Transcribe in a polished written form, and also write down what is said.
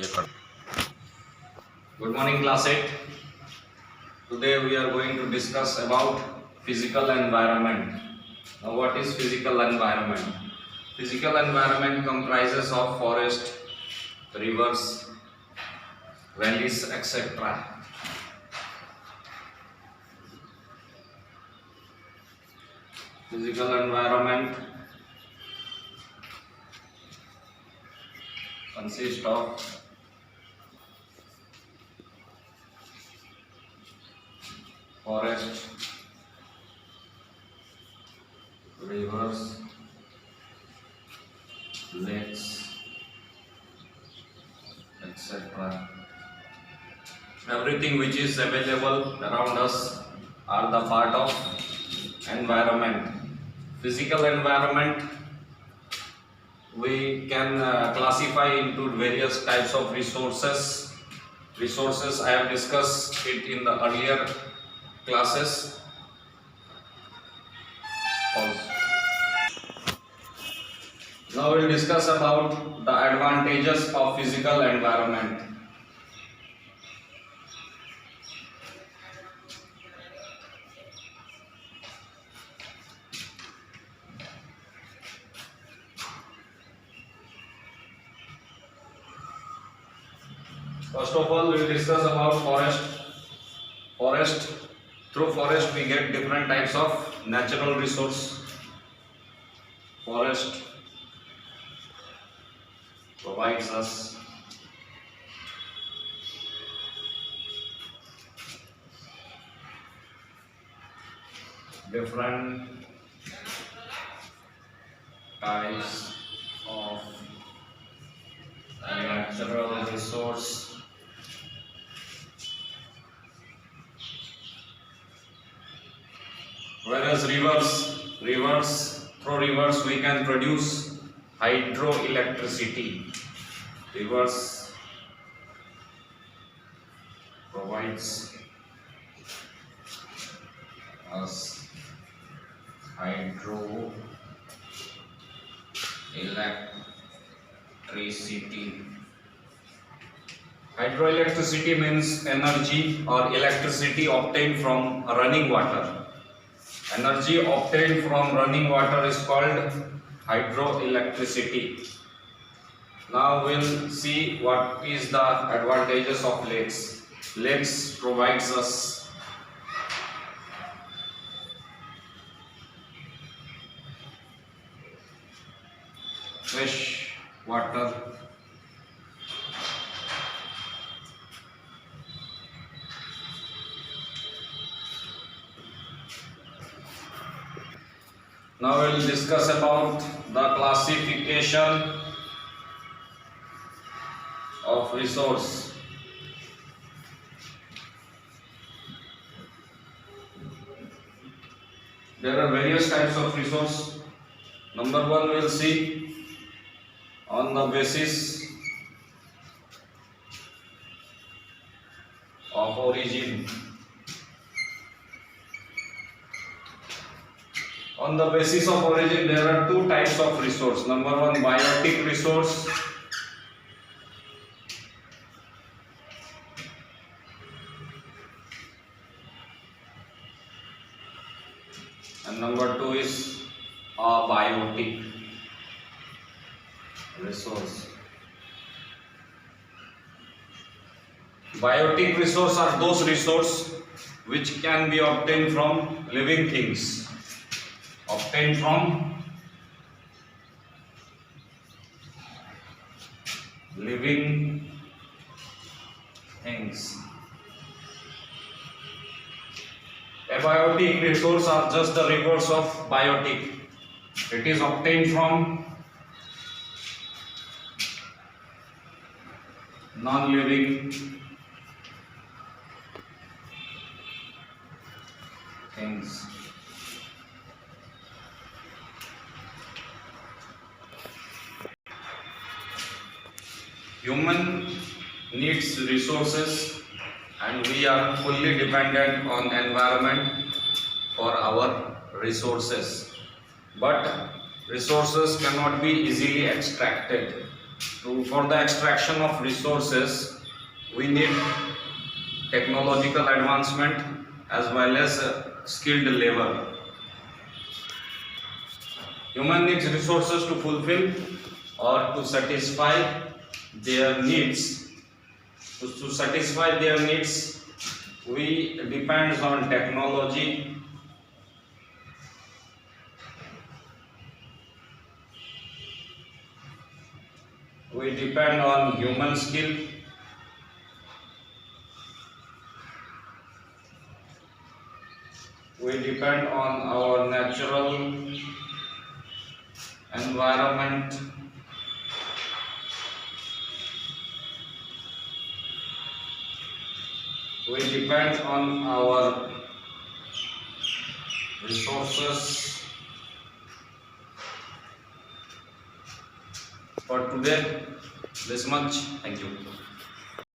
Good morning, class 8. Today we are going to discuss about physical environment. Now, what is physical environment? Physical environment comprises of forest, rivers, valleys, etc. Physical environment consists of forest, rivers, lakes, etc. Everything which is available around us are the part of environment. Physical environment we can classify into various types of resources. Resources I have discussed it in the earlier classes. Pause. Now we'll discuss about the advantages of physical environment. First of all, we will discuss about forest. Through forest we get different types of natural resource. Forest provides us different types of natural resource. Whereas through rivers we can produce hydroelectricity. Rivers provides us hydroelectricity. Hydroelectricity means energy or electricity obtained from running water. Energy obtained from running water is called hydroelectricity. Now we'll see what is the advantages of lakes. Lakes provides us fresh water, now we will discuss about the classification of resource. There are various types of resource. Number one, we will see on the basis of origin. On the basis of origin, there are two types of resource. Number one, biotic resource. And number two is abiotic resource. Biotic resource are those resources which can be obtained from living things. Obtained from living things. Abiotic resource are just the reverse of biotic. It is obtained from non-living things. Human needs resources and we are fully dependent on environment for our resources. But resources cannot be easily extracted. For the extraction of resources, we need technological advancement as well as skilled labor. Human needs resources to fulfill or to satisfy their needs. To satisfy their needs, we depend on technology. We depend on human skill. We depend on our natural environment. We depend on our resources. For today, this much. Thank you.